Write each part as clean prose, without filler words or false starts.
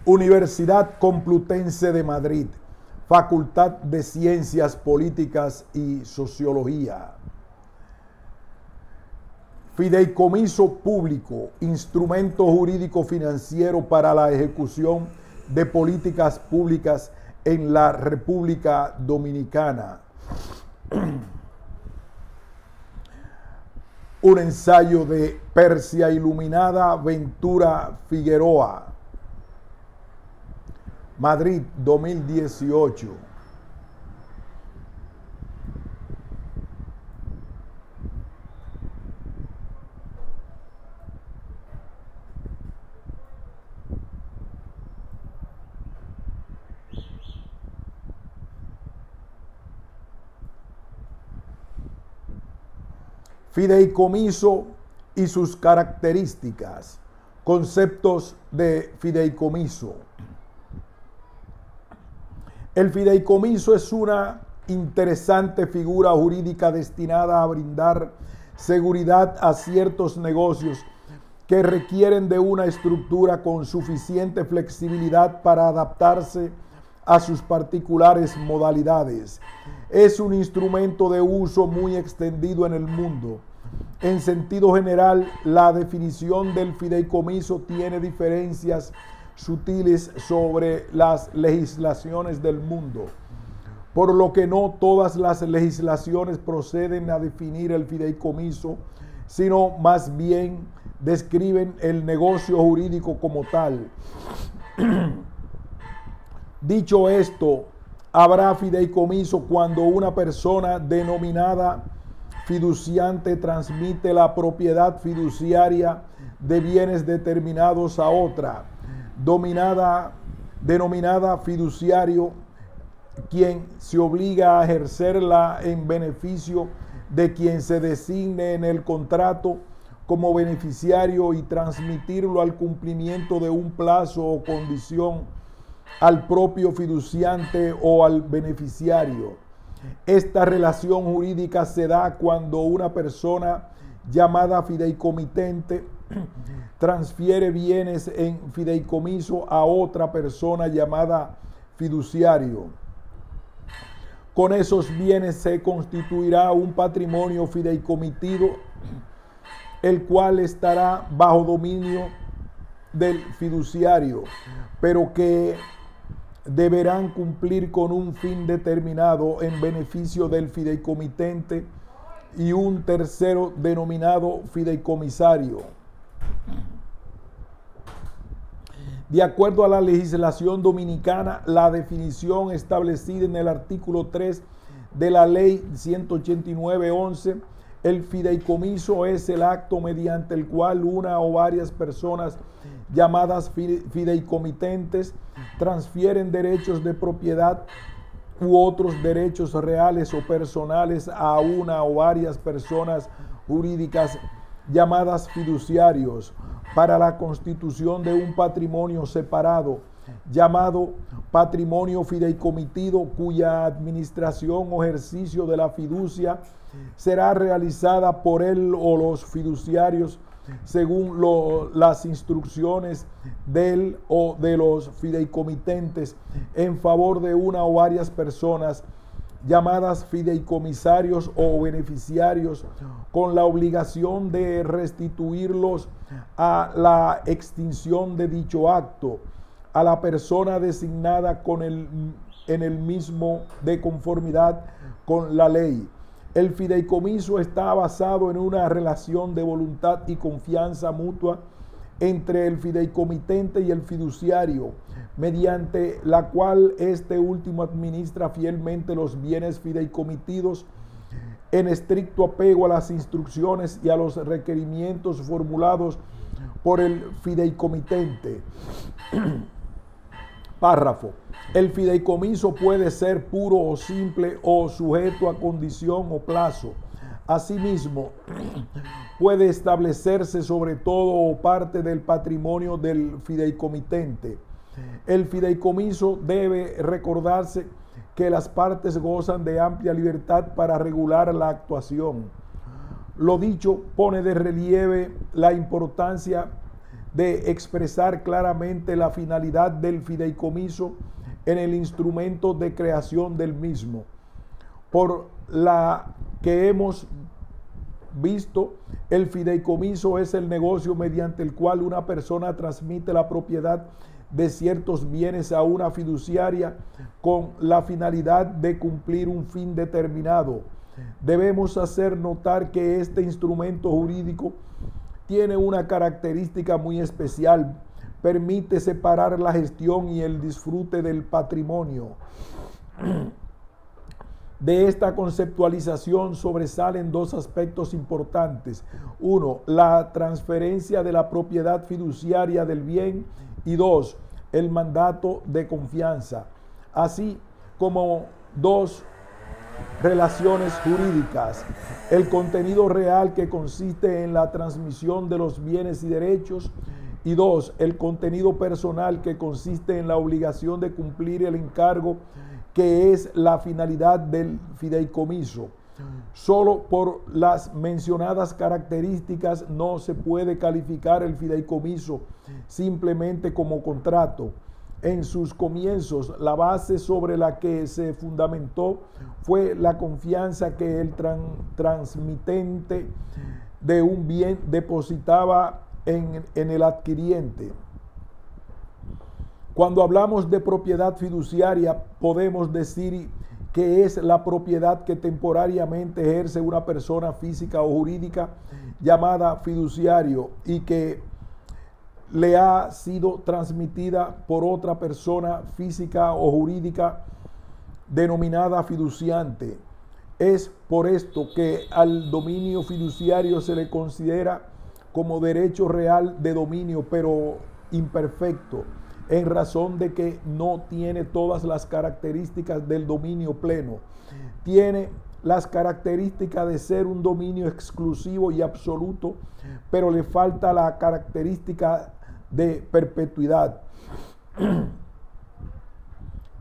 Universidad Complutense de Madrid, Facultad de Ciencias Políticas y Sociología. Fideicomiso público, instrumento jurídico financiero para la ejecución de políticas públicas en la República Dominicana. Un ensayo de Persia Iluminada Ventura Figueroa. Madrid, 2018. Fideicomiso y sus características. Conceptos de fideicomiso. El fideicomiso es una interesante figura jurídica destinada a brindar seguridad a ciertos negocios que requieren de una estructura con suficiente flexibilidad para adaptarse a sus particulares modalidades. Es un instrumento de uso muy extendido en el mundo. En sentido general, la definición del fideicomiso tiene diferencias sutiles sobre las legislaciones del mundo, por lo que no todas las legislaciones proceden a definir el fideicomiso, sino más bien describen el negocio jurídico como tal. Dicho esto, habrá fideicomiso cuando una persona denominada fiduciante transmite la propiedad fiduciaria de bienes determinados a otra, denominada fiduciario, quien se obliga a ejercerla en beneficio de quien se designe en el contrato como beneficiario y transmitirlo al cumplimiento de un plazo o condición al propio fiduciante o al beneficiario. Esta relación jurídica se da cuando una persona llamada fideicomitente transfiere bienes en fideicomiso a otra persona llamada fiduciario. Con esos bienes se constituirá un patrimonio fideicomitido, el cual estará bajo dominio del fiduciario, pero que deberán cumplir con un fin determinado en beneficio del fideicomitente y un tercero denominado fideicomisario. De acuerdo a la legislación dominicana, la definición establecida en el artículo 3 de la Ley 189/11, el fideicomiso es el acto mediante el cual una o varias personas llamadas fideicomitentes transfieren derechos de propiedad u otros derechos reales o personales a una o varias personas jurídicas llamadas fiduciarios para la constitución de un patrimonio separado llamado patrimonio fideicomitido, cuya administración o ejercicio de la fiducia será realizada por él o los fiduciarios según las instrucciones del o de los fideicomitentes en favor de una o varias personas llamadas fideicomisarios o beneficiarios, con la obligación de restituirlos a la extinción de dicho acto a la persona designada en el mismo de conformidad con la ley. El fideicomiso está basado en una relación de voluntad y confianza mutua entre el fideicomitente y el fiduciario, mediante la cual este último administra fielmente los bienes fideicomitidos en estricto apego a las instrucciones y a los requerimientos formulados por el fideicomitente. Párrafo. El fideicomiso puede ser puro o simple o sujeto a condición o plazo. Asimismo, puede establecerse sobre todo o parte del patrimonio del fideicomitente. El fideicomiso debe recordarse que las partes gozan de amplia libertad para regular la actuación. Lo dicho pone de relieve la importancia de expresar claramente la finalidad del fideicomiso en el instrumento de creación del mismo. Por la que hemos visto, el fideicomiso es el negocio mediante el cual una persona transmite la propiedad de ciertos bienes a una fiduciaria con la finalidad de cumplir un fin determinado. Debemos hacer notar que este instrumento jurídico tiene una característica muy especial: permite separar la gestión y el disfrute del patrimonio. De esta conceptualización sobresalen dos aspectos importantes. Uno, la transferencia de la propiedad fiduciaria del bien, y dos, el mandato de confianza, así como dos relaciones jurídicas: el contenido real, que consiste en la transmisión de los bienes y derechos, y dos, el contenido personal, que consiste en la obligación de cumplir el encargo, que es la finalidad del fideicomiso. Solo por las mencionadas características no se puede calificar el fideicomiso simplemente como contrato. En sus comienzos, la base sobre la que se fundamentó fue la confianza que el transmitente de un bien depositaba en el adquiriente. Cuando hablamos de propiedad fiduciaria, podemos decir que es la propiedad que temporariamente ejerce una persona física o jurídica llamada fiduciario y que le ha sido transmitida por otra persona física o jurídica denominada fiduciante. Es por esto que al dominio fiduciario se le considera como derecho real de dominio, pero imperfecto, en razón de que no tiene todas las características del dominio pleno. Tiene las características de ser un dominio exclusivo y absoluto, pero le falta la característica de perpetuidad.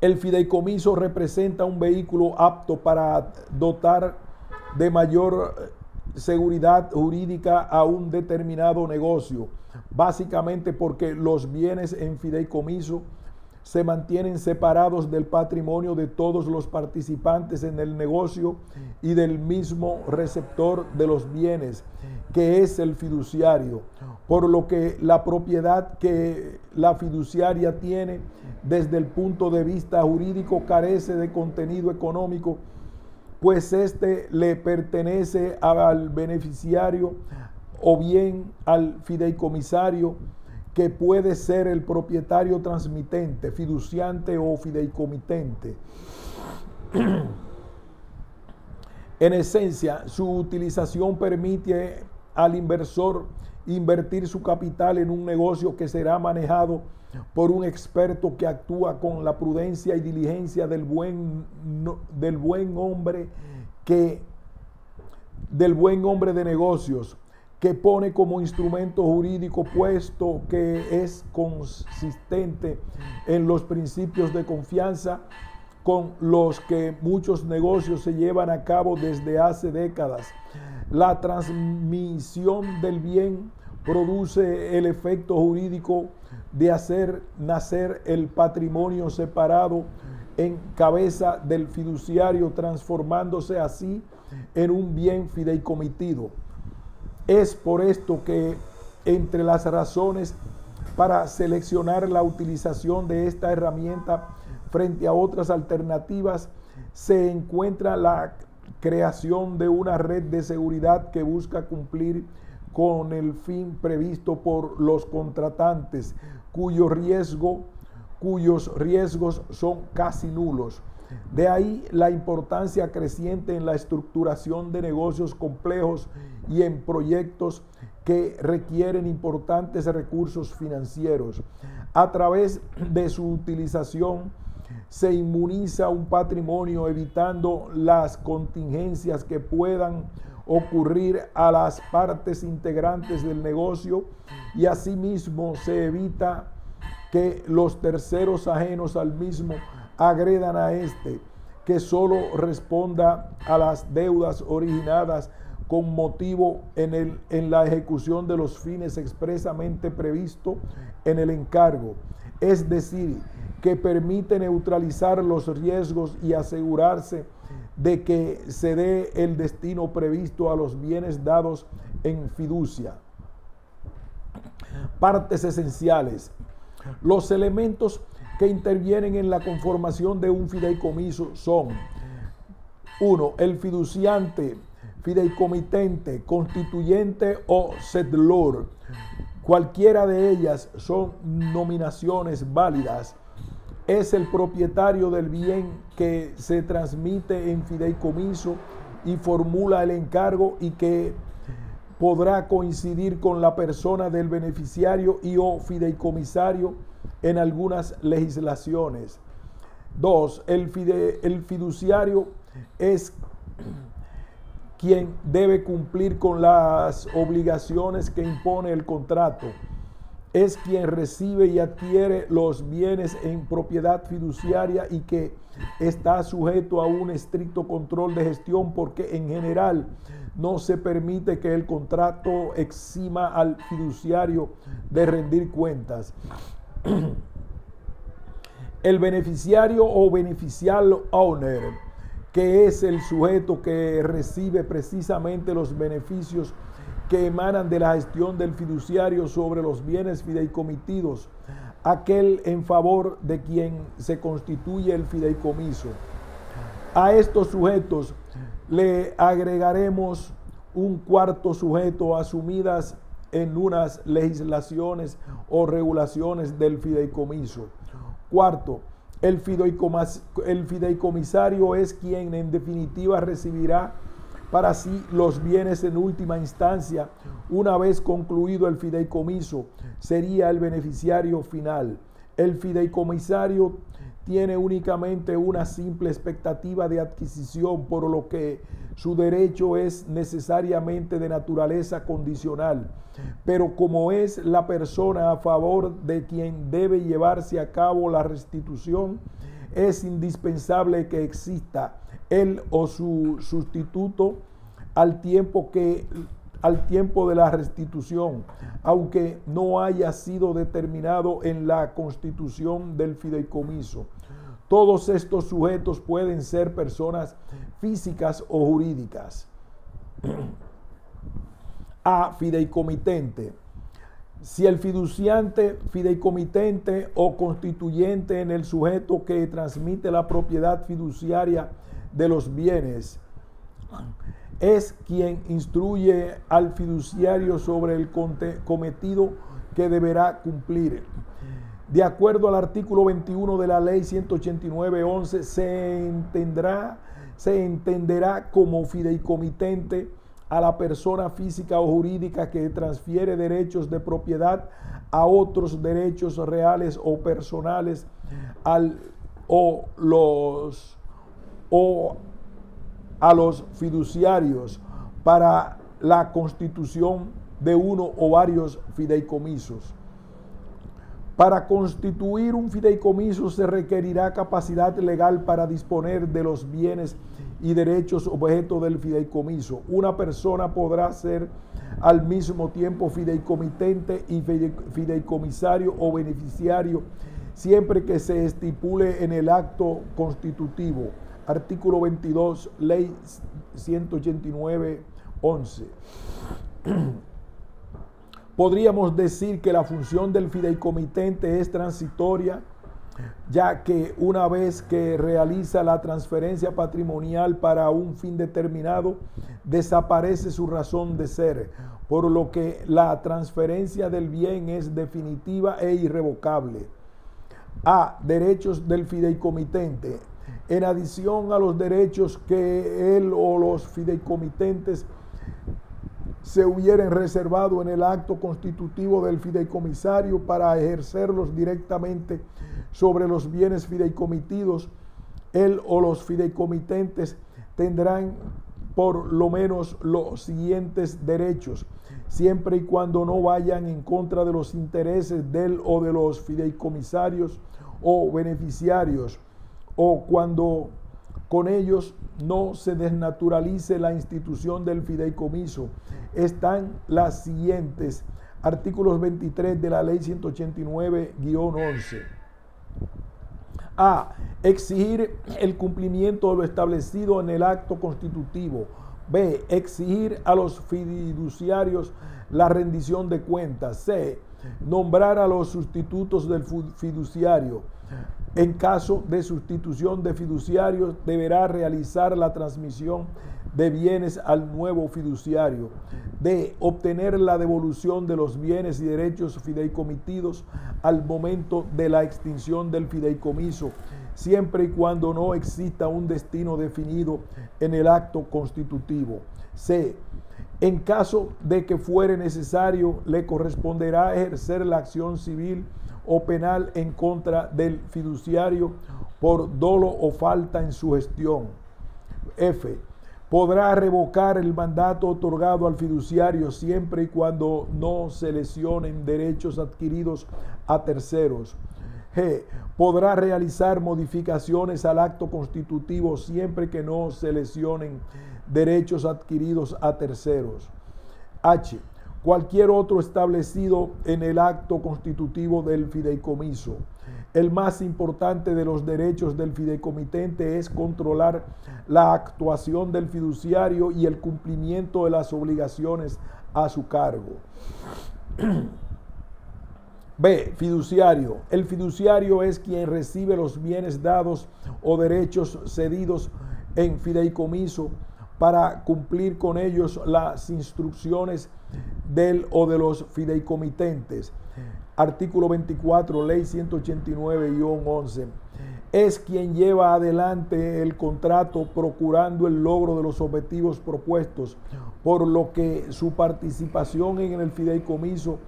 El fideicomiso representa un vehículo apto para dotar de mayor seguridad jurídica a un determinado negocio, básicamente porque los bienes en fideicomiso se mantienen separados del patrimonio de todos los participantes en el negocio y del mismo receptor de los bienes, que es el fiduciario, por lo que la propiedad que la fiduciaria tiene desde el punto de vista jurídico carece de contenido económico, pues éste le pertenece al beneficiario o bien al fideicomisario, que puede ser el propietario transmitente, fiduciante o fideicomitente. En esencia, su utilización permite al inversor invertir su capital en un negocio que será manejado por un experto que actúa con la prudencia y diligencia del buen hombre de negocios, que pone como instrumento jurídico, puesto que es consistente en los principios de confianza con los que muchos negocios se llevan a cabo desde hace décadas. La transmisión del bien produce el efecto jurídico de hacer nacer el patrimonio separado en cabeza del fiduciario, transformándose así en un bien fideicomitido. Es por esto que entre las razones para seleccionar la utilización de esta herramienta frente a otras alternativas se encuentra la creación de una red de seguridad que busca cumplir con el fin previsto por los contratantes, cuyos riesgos son casi nulos. De ahí la importancia creciente en la estructuración de negocios complejos y en proyectos que requieren importantes recursos financieros. A través de su utilización se inmuniza un patrimonio, evitando las contingencias que puedan ocurrir a las partes integrantes del negocio, y asimismo se evita que los terceros ajenos al mismo agredan a este, que solo responda a las deudas originadas con motivo en la ejecución de los fines expresamente previstos en el encargo, es decir, que permite neutralizar los riesgos y asegurarse de que se dé el destino previsto a los bienes dados en fiducia. Partes esenciales. Los elementos que intervienen en la conformación de un fideicomiso son: 1. El fiduciante, fideicomitente, constituyente o cedulor. Cualquiera de ellas son nominaciones válidas. Es el propietario del bien que se transmite en fideicomiso y formula el encargo y que podrá coincidir con la persona del beneficiario y o fideicomisario en algunas legislaciones. 2. El fiduciario es quien debe cumplir con las obligaciones que impone el contrato. Es quien recibe y adquiere los bienes en propiedad fiduciaria y que está sujeto a un estricto control de gestión, porque en general no se permite que el contrato exima al fiduciario de rendir cuentas. El beneficiario o beneficial owner, que es el sujeto que recibe precisamente los beneficios que emanan de la gestión del fiduciario sobre los bienes fideicomitidos, aquel en favor de quien se constituye el fideicomiso. A estos sujetos le agregaremos un cuarto sujeto asumidas en unas legislaciones o regulaciones del fideicomiso. Cuarto, el fideicomisario es quien en definitiva recibirá para sí los bienes en última instancia. Una vez concluido el fideicomiso, sería el beneficiario final. El fideicomisario tiene únicamente una simple expectativa de adquisición, por lo que su derecho es necesariamente de naturaleza condicional. Pero como es la persona a favor de quien debe llevarse a cabo la restitución, es indispensable que exista él o su sustituto al tiempo de la restitución, aunque no haya sido determinado en la constitución del fideicomiso. Todos estos sujetos pueden ser personas físicas o jurídicas. A. Fideicomitente. Si el fiduciante, fideicomitente o constituyente en el sujeto que transmite la propiedad fiduciaria de los bienes es quien instruye al fiduciario sobre el cometido que deberá cumplir. De acuerdo al artículo 21 de la Ley 189/11, se entenderá como fideicomitente a la persona física o jurídica que transfiere derechos de propiedad a otros derechos reales o personales a los fiduciarios para la constitución de uno o varios fideicomisos. Para constituir un fideicomiso se requerirá capacidad legal para disponer de los bienes y derechos objeto del fideicomiso. Una persona podrá ser al mismo tiempo fideicomitente y fideicomisario o beneficiario, siempre que se estipule en el acto constitutivo. Artículo 22, Ley 189/11. Podríamos decir que la función del fideicomitente es transitoria, ya que una vez que realiza la transferencia patrimonial para un fin determinado, desaparece su razón de ser, por lo que la transferencia del bien es definitiva e irrevocable. A. Derechos del fideicomitente. En adición a los derechos que él o los fideicomitentes se hubieran reservado en el acto constitutivo del fideicomisario para ejercerlos directamente sobre los bienes fideicomitidos, él o los fideicomitentes tendrán por lo menos los siguientes derechos, siempre y cuando no vayan en contra de los intereses del o de los fideicomisarios o beneficiarios, o cuando con ellos no se desnaturalice la institución del fideicomiso, están las siguientes. Artículos 23 de la Ley 189-11. A. Exigir el cumplimiento de lo establecido en el acto constitutivo. B. Exigir a los fiduciarios la rendición de cuentas. C. Nombrar a los sustitutos del fiduciario. En caso de sustitución de fiduciarios, deberá realizar la transmisión de bienes al nuevo fiduciario. D. Obtener la devolución de los bienes y derechos fideicomitidos al momento de la extinción del fideicomiso, siempre y cuando no exista un destino definido en el acto constitutivo. C. En caso de que fuere necesario, le corresponderá ejercer la acción civil o penal en contra del fiduciario por dolo o falta en su gestión. F. Podrá revocar el mandato otorgado al fiduciario siempre y cuando no se lesionen derechos adquiridos a terceros. G. Podrá realizar modificaciones al acto constitutivo siempre que no se lesionen derechos adquiridos a terceros. H. Cualquier otro establecido en el acto constitutivo del fideicomiso. El más importante de los derechos del fideicomitente es controlar la actuación del fiduciario y el cumplimiento de las obligaciones a su cargo. B. Fiduciario. El fiduciario es quien recibe los bienes dados o derechos cedidos en fideicomiso para cumplir con ellos las instrucciones del o de los fideicomitentes. Artículo 24, Ley 189-11. Es quien lleva adelante el contrato procurando el logro de los objetivos propuestos, por lo que su participación en el fideicomiso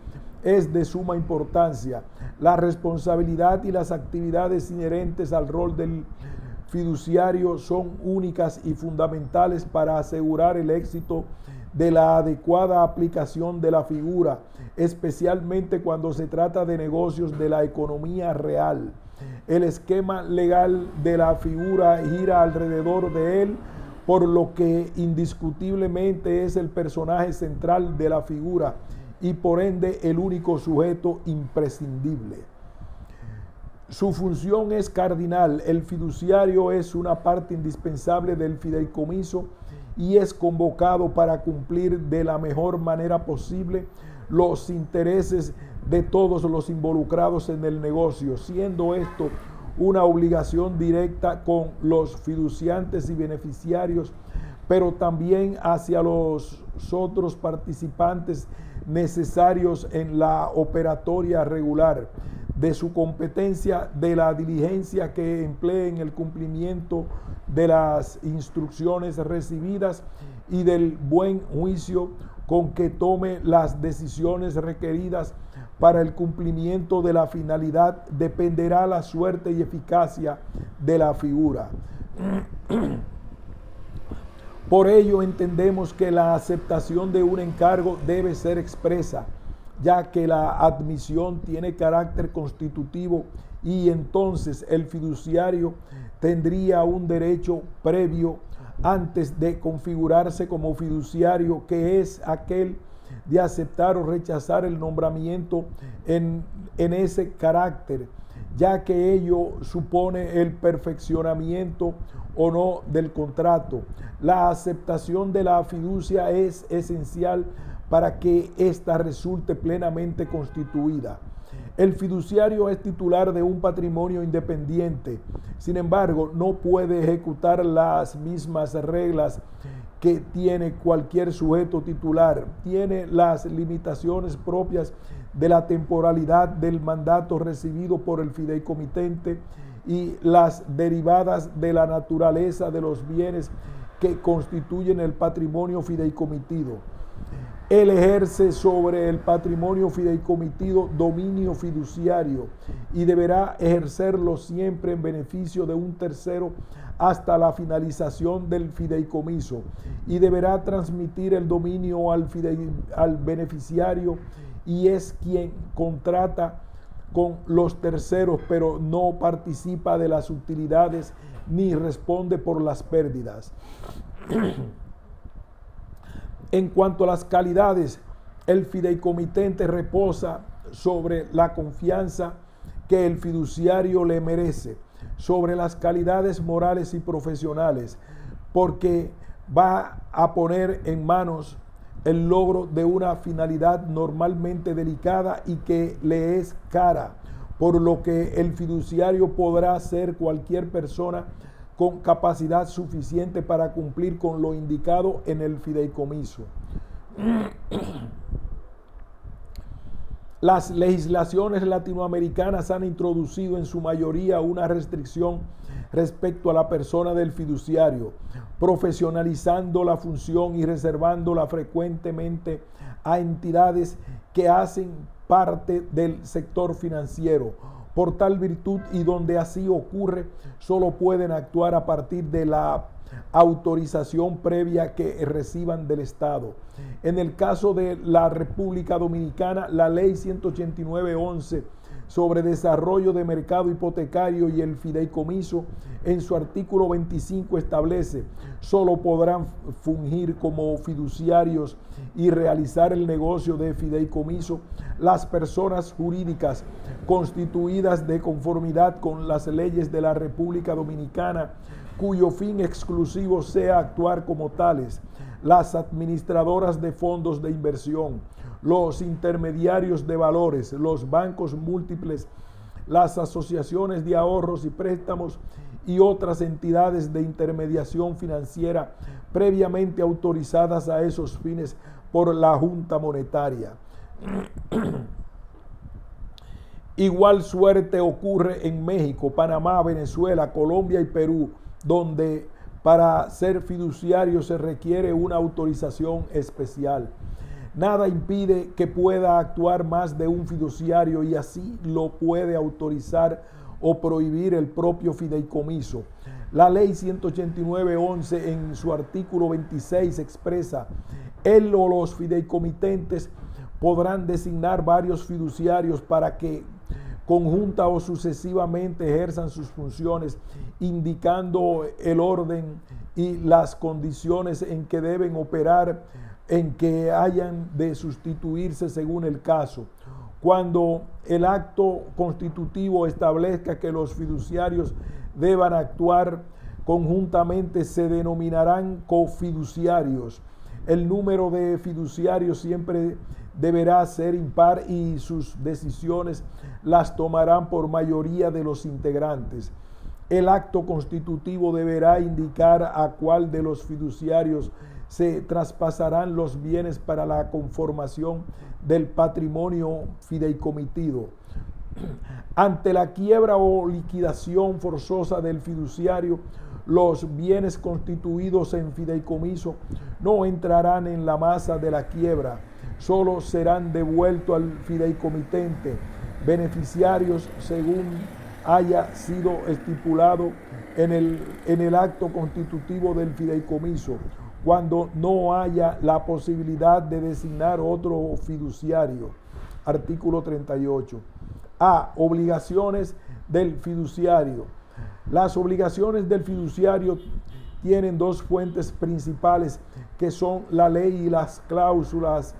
es de suma importancia. La responsabilidad y las actividades inherentes al rol del fiduciario son únicas y fundamentales para asegurar el éxito de la adecuada aplicación de la figura, especialmente cuando se trata de negocios de la economía real. El esquema legal de la figura gira alrededor de él, por lo que indiscutiblemente es el personaje central de la figura y por ende el único sujeto imprescindible. Su función es cardinal. El fiduciario es una parte indispensable del fideicomiso y es convocado para cumplir de la mejor manera posible los intereses de todos los involucrados en el negocio, siendo esto una obligación directa con los fiduciantes y beneficiarios, pero también hacia los otros participantes necesarios en la operatoria regular, de su competencia, de la diligencia que emplee en el cumplimiento de las instrucciones recibidas y del buen juicio con que tome las decisiones requeridas para el cumplimiento de la finalidad, dependerá la suerte y eficacia de la figura. Por ello entendemos que la aceptación de un encargo debe ser expresa, ya que la admisión tiene carácter constitutivo y entonces el fiduciario tendría un derecho previo antes de configurarse como fiduciario, que es aquel de aceptar o rechazar el nombramiento en ese carácter, ya que ello supone el perfeccionamiento o no del contrato. La aceptación de la fiducia es esencial para que ésta resulte plenamente constituida. El fiduciario es titular de un patrimonio independiente, sin embargo, no puede ejecutar las mismas reglas que tiene cualquier sujeto titular. Tiene las limitaciones propias de la temporalidad del mandato recibido por el fideicomitente y las derivadas de la naturaleza de los bienes que constituyen el patrimonio fideicomitido. Él ejerce sobre el patrimonio fideicomitido dominio fiduciario y deberá ejercerlo siempre en beneficio de un tercero hasta la finalización del fideicomiso, y deberá transmitir el dominio al beneficiario, y es quien contrata con los terceros, pero no participa de las utilidades ni responde por las pérdidas. En cuanto a las calidades, el fideicomitente reposa sobre la confianza que el fiduciario le merece, sobre las calidades morales y profesionales, porque va a poner en manos el logro de una finalidad normalmente delicada y que le es cara, por lo que el fiduciario podrá ser cualquier persona con capacidad suficiente para cumplir con lo indicado en el fideicomiso. Las legislaciones latinoamericanas han introducido en su mayoría una restricción respecto a la persona del fiduciario, profesionalizando la función y reservándola frecuentemente a entidades que hacen parte del sector financiero. Por tal virtud, y donde así ocurre, solo pueden actuar a partir de la autorización previa que reciban del Estado. En el caso de la República Dominicana, la Ley 189-11 sobre desarrollo de mercado hipotecario y el fideicomiso, en su artículo 25 establece: solo podrán fungir como fiduciarios y realizar el negocio de fideicomiso las personas jurídicas constituidas de conformidad con las leyes de la República Dominicana, cuyo fin exclusivo sea actuar como tales, las administradoras de fondos de inversión, los intermediarios de valores, los bancos múltiples, las asociaciones de ahorros y préstamos y otras entidades de intermediación financiera previamente autorizadas a esos fines por la Junta Monetaria. Igual suerte ocurre en México, Panamá, Venezuela, Colombia y Perú, donde para ser fiduciario se requiere una autorización especial. Nada impide que pueda actuar más de un fiduciario y así lo puede autorizar o prohibir el propio fideicomiso. La Ley 189-11 en su artículo 26 expresa: él o los fideicomitentes podrán designar varios fiduciarios para que conjunta o sucesivamente ejerzan sus funciones, indicando el orden y las condiciones en que deben operar, en que hayan de sustituirse según el caso. Cuando el acto constitutivo establezca que los fiduciarios deban actuar conjuntamente, se denominarán cofiduciarios. El número de fiduciarios siempre deberá ser impar y sus decisiones las tomarán por mayoría de los integrantes. El acto constitutivo deberá indicar a cuál de los fiduciarios se traspasarán los bienes para la conformación del patrimonio fideicomitido. Ante la quiebra o liquidación forzosa del fiduciario, los bienes constituidos en fideicomiso no entrarán en la masa de la quiebra, solo serán devueltos al fideicomitente beneficiarios según haya sido estipulado en el acto constitutivo del fideicomiso, cuando no haya la posibilidad de designar otro fiduciario. Artículo 38. A. Obligaciones del fiduciario. Las obligaciones del fiduciario tienen dos fuentes principales, que son la ley y las cláusulas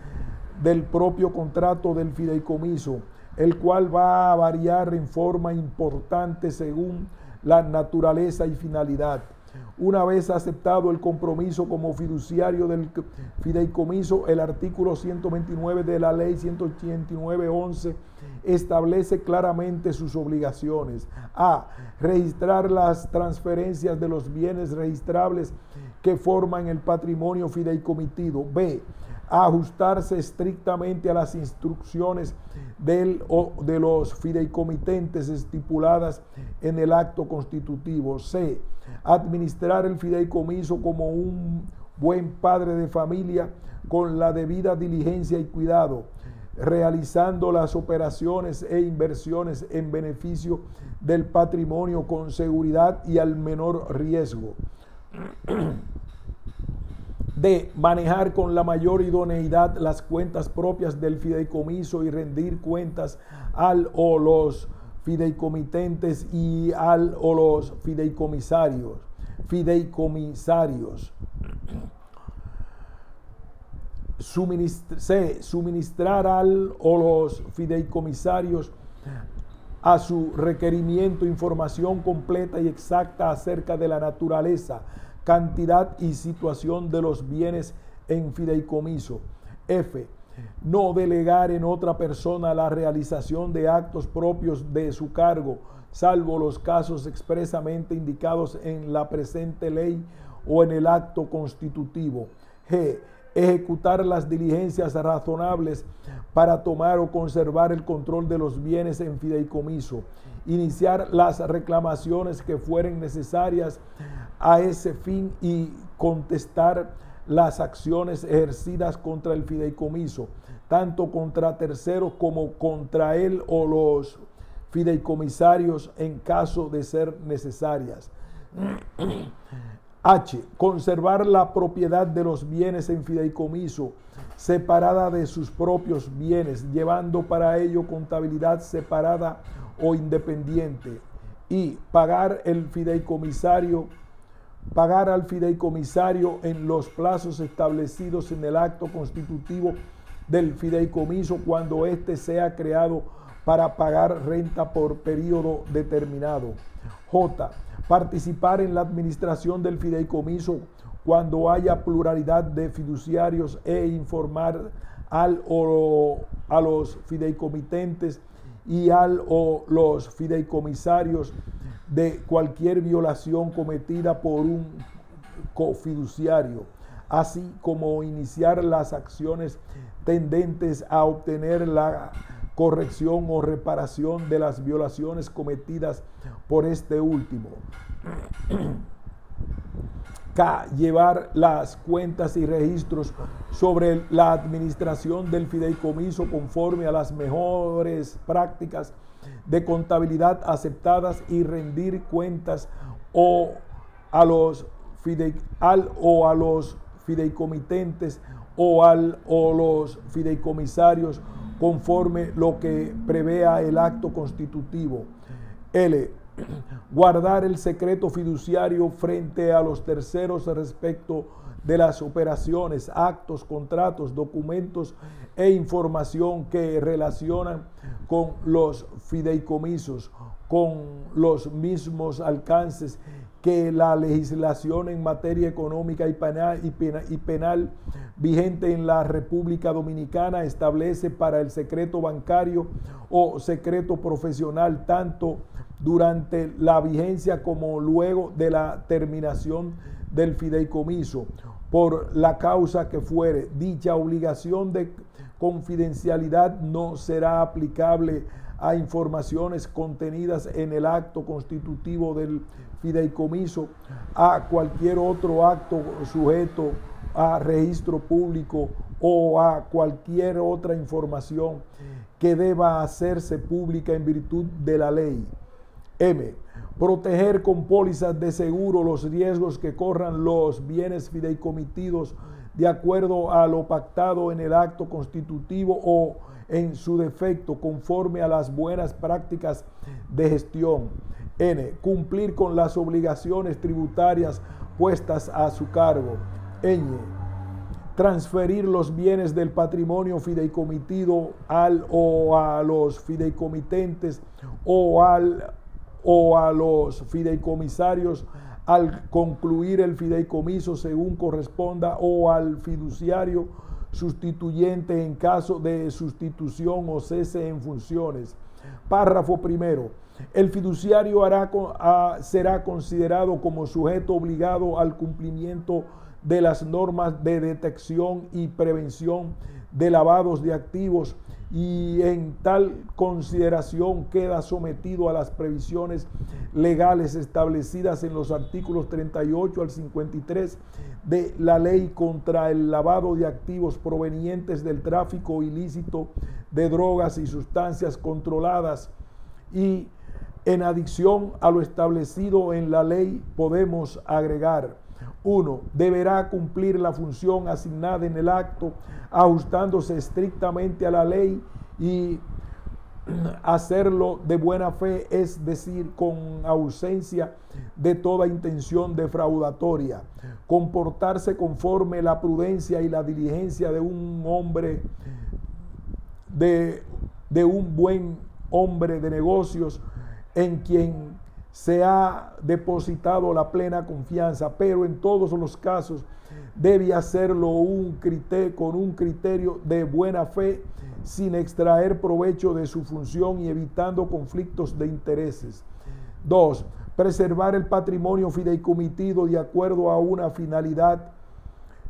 del propio contrato del fideicomiso, el cual va a variar en forma importante según la naturaleza y finalidad. Una vez aceptado el compromiso como fiduciario del fideicomiso, el artículo 129 de la Ley 189-11 establece claramente sus obligaciones. A. Registrar las transferencias de los bienes registrables que forman el patrimonio fideicomitido. B. Ajustarse estrictamente a las instrucciones de los fideicomitentes estipuladas en el acto constitutivo. C. Administrar el fideicomiso como un buen padre de familia con la debida diligencia y cuidado, realizando las operaciones e inversiones en beneficio del patrimonio con seguridad y al menor riesgo. D. Manejar con la mayor idoneidad las cuentas propias del fideicomiso y rendir cuentas al o los fideicomitentes y al o los fideicomisarios. C. Suministrar al o los fideicomisarios a su requerimiento información completa y exacta acerca de la naturaleza, cantidad y situación de los bienes en fideicomiso. F. No delegar en otra persona la realización de actos propios de su cargo, salvo los casos expresamente indicados en la presente ley o en el acto constitutivo. G. Ejecutar las diligencias razonables para tomar o conservar el control de los bienes en fideicomiso. Iniciar las reclamaciones que fueren necesarias a ese fin y contestar las acciones ejercidas contra el fideicomiso, tanto contra terceros como contra él o los fideicomisarios en caso de ser necesarias. H. Conservar la propiedad de los bienes en fideicomiso separada de sus propios bienes, llevando para ello contabilidad separada o independiente. Y pagar al fideicomisario en los plazos establecidos en el acto constitutivo del fideicomiso cuando éste sea creado para pagar renta por periodo determinado. J. Participar en la administración del fideicomiso cuando haya pluralidad de fiduciarios e informar al o a los fideicomitentes y al o los fideicomisarios de cualquier violación cometida por un cofiduciario, así como iniciar las acciones tendentes a obtener la corrección o reparación de las violaciones cometidas por este último. K. Llevar las cuentas y registros sobre la administración del fideicomiso conforme a las mejores prácticas de contabilidad aceptadas y rendir cuentas a los fideicomitentes o los fideicomisarios conforme lo que prevea el acto constitutivo. L. Guardar el secreto fiduciario frente a los terceros respecto de las operaciones, actos, contratos, documentos e información que relacionan con los fideicomisos, con los mismos alcances que la legislación en materia económica y penal vigente en la República Dominicana establece para el secreto bancario o secreto profesional, tanto durante la vigencia como luego de la terminación del fideicomiso, por la causa que fuere. Dicha obligación de confidencialidad no será aplicable a informaciones contenidas en el acto constitutivo del fideicomiso, a cualquier otro acto sujeto a registro público o a cualquier otra información que deba hacerse pública en virtud de la ley. M. Proteger con pólizas de seguro los riesgos que corran los bienes fideicomitidos de acuerdo a lo pactado en el acto constitutivo o en su defecto conforme a las buenas prácticas de gestión. N. Cumplir con las obligaciones tributarias puestas a su cargo. Ñ. Transferir los bienes del patrimonio fideicomitido al o a los fideicomitentes o a los fideicomisarios al concluir el fideicomiso según corresponda o al fiduciario sustituyente en caso de sustitución o cese en funciones. Párrafo primero. El fiduciario será considerado como sujeto obligado al cumplimiento de las normas de detección y prevención de lavados de activos y en tal consideración queda sometido a las previsiones legales establecidas en los artículos 38 al 53 de la Ley contra el lavado de activos provenientes del tráfico ilícito de drogas y sustancias controladas. Y en adición a lo establecido en la ley podemos agregar 1. Deberá cumplir la función asignada en el acto, ajustándose estrictamente a la ley y hacerlo de buena fe, es decir, con ausencia de toda intención defraudatoria. Comportarse conforme la prudencia y la diligencia de un hombre, de un buen hombre de negocios en quien se ha depositado la plena confianza, pero en todos los casos debe hacerlo con un criterio de buena fe, sin extraer provecho de su función y evitando conflictos de intereses. 2. Preservar el patrimonio fideicomitido de acuerdo a una finalidad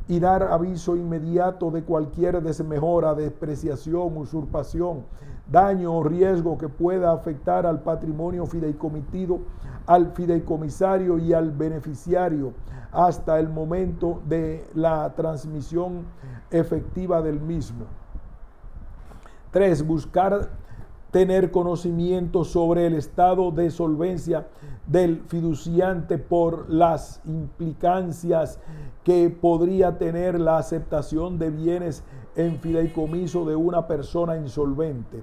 y dar aviso inmediato de cualquier desmejora, depreciación, usurpación, daño o riesgo que pueda afectar al patrimonio fideicomitido, al fideicomisario y al beneficiario hasta el momento de la transmisión efectiva del mismo. 3. Buscar tener conocimiento sobre el estado de solvencia del fiduciante por las implicancias que podría tener la aceptación de bienes en fideicomiso de una persona insolvente.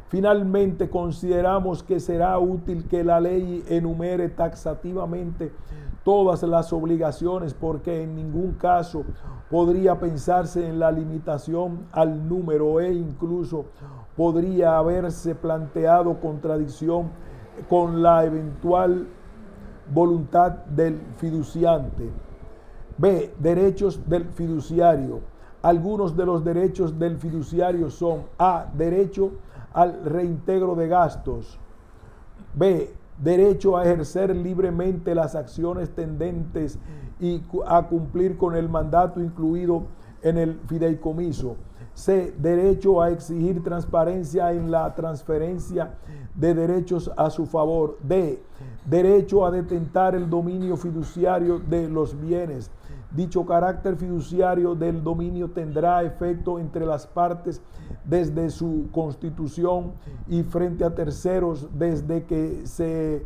Finalmente, consideramos que será útil que la ley enumere taxativamente todas las obligaciones, porque en ningún caso podría pensarse en la limitación al número e incluso podría haberse planteado contradicción con la eventual voluntad del fiduciante. B. Derechos del fiduciario. Algunos de los derechos del fiduciario son: A. Derecho al reintegro de gastos. B. Derecho a ejercer libremente las acciones tendentes y a cumplir con el mandato incluido en el fideicomiso. C. Derecho a exigir transparencia en la transferencia de derechos a su favor. D. Derecho a detentar el dominio fiduciario de los bienes. Dicho carácter fiduciario del dominio tendrá efecto entre las partes desde su constitución y frente a terceros desde que se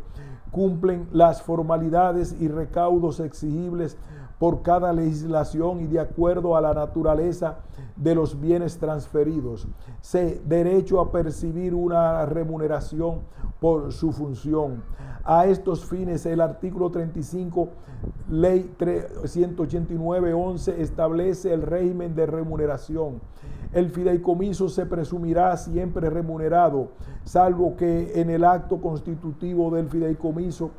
cumplen las formalidades y recaudos exigibles por cada legislación y de acuerdo a la naturaleza de los bienes transferidos. C. Derecho a percibir una remuneración por su función. A estos fines, el artículo 35, Ley 189-11 establece el régimen de remuneración. El fideicomiso se presumirá siempre remunerado, salvo que en el acto constitutivo del fideicomiso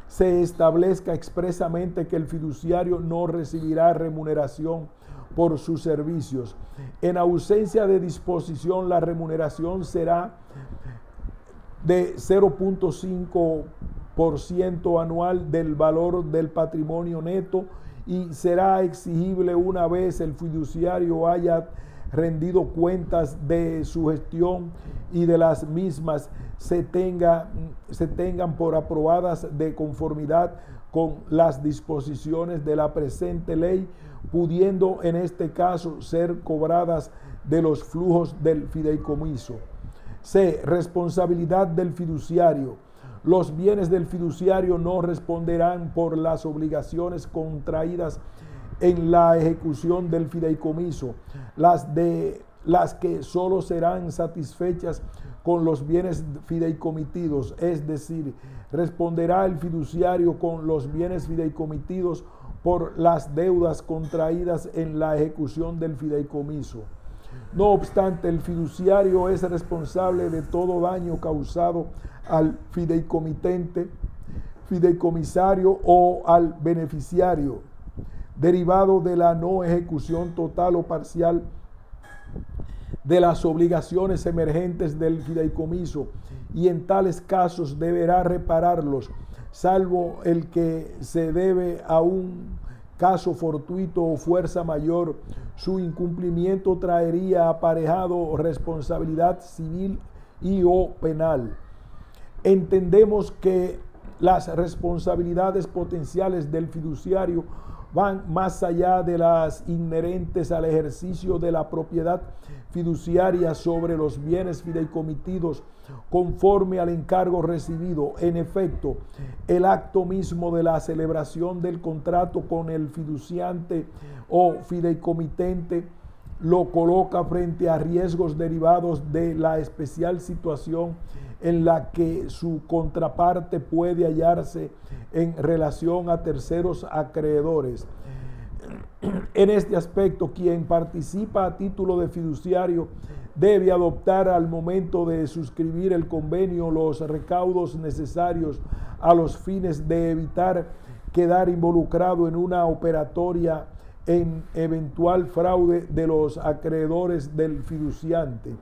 se establezca expresamente que el fiduciario no recibirá remuneración por sus servicios. En ausencia de disposición, la remuneración será de 0.5% anual del valor del patrimonio neto y será exigible una vez el fiduciario haya rendido cuentas de su gestión y de las mismas se tengan por aprobadas de conformidad con las disposiciones de la presente ley, pudiendo en este caso ser cobradas de los flujos del fideicomiso. C. Responsabilidad del fiduciario. Los bienes del fiduciario no responderán por las obligaciones contraídas en la ejecución del fideicomiso, las que solo serán satisfechas con los bienes fideicomitidos, es decir, responderá el fiduciario con los bienes fideicomitidos por las deudas contraídas en la ejecución del fideicomiso. No obstante, el fiduciario es responsable de todo daño causado al fideicomitente, fideicomisario o al beneficiario, derivado de la no ejecución total o parcial de las obligaciones emergentes del fideicomiso, y en tales casos deberá repararlos, salvo el que se debe a un caso fortuito o fuerza mayor. Su incumplimiento traería aparejado responsabilidad civil y o penal. Entendemos que las responsabilidades potenciales del fiduciario van más allá de las inherentes al ejercicio de la propiedad fiduciaria sobre los bienes fideicomitidos conforme al encargo recibido. En efecto, el acto mismo de la celebración del contrato con el fiduciante o fideicomitente lo coloca frente a riesgos derivados de la especial situación en la que su contraparte puede hallarse en relación a terceros acreedores. En este aspecto, quien participa a título de fiduciario debe adoptar al momento de suscribir el convenio los recaudos necesarios a los fines de evitar quedar involucrado en una operatoria en eventual fraude de los acreedores del fiduciante.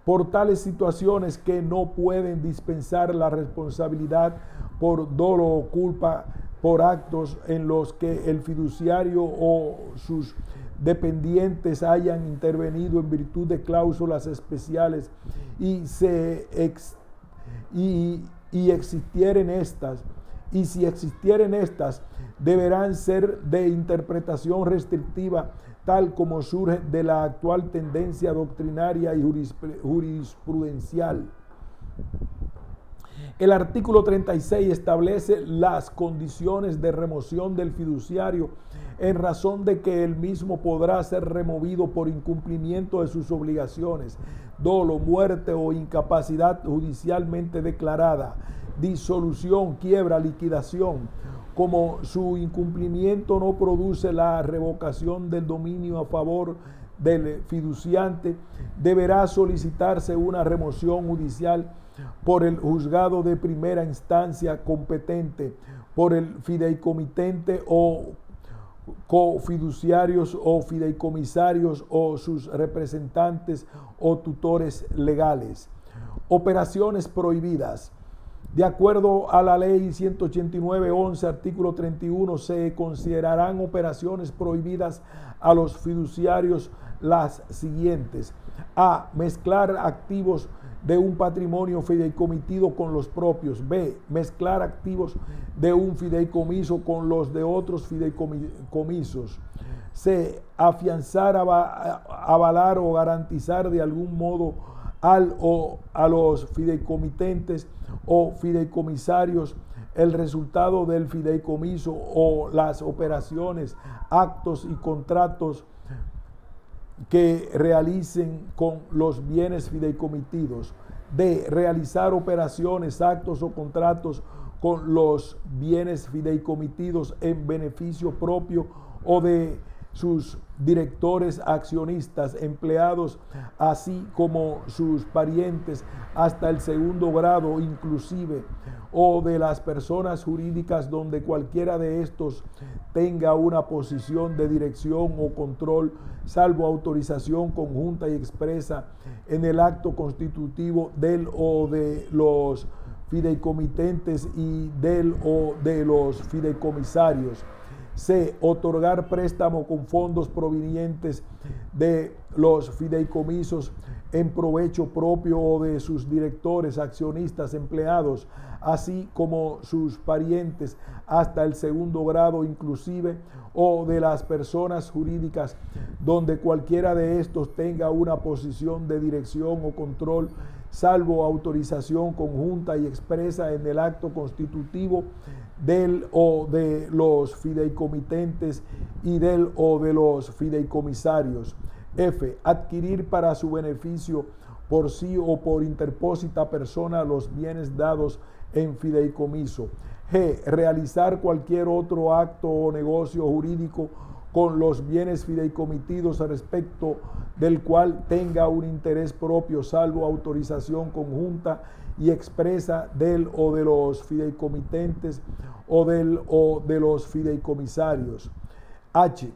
Por tales situaciones que no pueden dispensar la responsabilidad por dolo o culpa por actos en los que el fiduciario o sus dependientes hayan intervenido en virtud de cláusulas especiales y si existieren estas, deberán ser de interpretación restrictiva, tal como surge de la actual tendencia doctrinaria y jurisprudencial. El artículo 36 establece las condiciones de remoción del fiduciario en razón de que él mismo podrá ser removido por incumplimiento de sus obligaciones, dolo, muerte o incapacidad judicialmente declarada, disolución, quiebra, liquidación. Como su incumplimiento no produce la revocación del dominio a favor del fiduciante, deberá solicitarse una remoción judicial por el juzgado de primera instancia competente, por el fideicomitente o cofiduciarios o fideicomisarios o sus representantes o tutores legales. Operaciones prohibidas. De acuerdo a la ley 189.11, artículo 31, se considerarán operaciones prohibidas a los fiduciarios las siguientes: A. Mezclar activos de un patrimonio fideicomitido con los propios. B. Mezclar activos de un fideicomiso con los de otros fideicomisos. C. Afianzar, avalar o garantizar de algún modo a los fideicomitentes o fideicomisarios el resultado del fideicomiso o las operaciones, actos y contratos que realicen con los bienes fideicomitidos. D. Realizar operaciones, actos o contratos con los bienes fideicomitidos en beneficio propio o de sus directores, accionistas, empleados, así como sus parientes hasta el segundo grado inclusive, o de las personas jurídicas donde cualquiera de estos tenga una posición de dirección o control, salvo autorización conjunta y expresa en el acto constitutivo del o de los fideicomitentes y del o de los fideicomisarios. C. Otorgar préstamo con fondos provenientes de los fideicomisos en provecho propio o de sus directores, accionistas, empleados, así como sus parientes hasta el segundo grado inclusive, o de las personas jurídicas donde cualquiera de estos tenga una posición de dirección o control, salvo autorización conjunta y expresa en el acto constitutivo del o de los fideicomitentes y del o de los fideicomisarios. F. Adquirir para su beneficio por sí o por interpósita persona los bienes dados en fideicomiso. G. Realizar cualquier otro acto o negocio jurídico con los bienes fideicomitidos respecto del cual tenga un interés propio, salvo autorización conjunta y expresa del o de los fideicomitentes o del o de los fideicomisarios. H.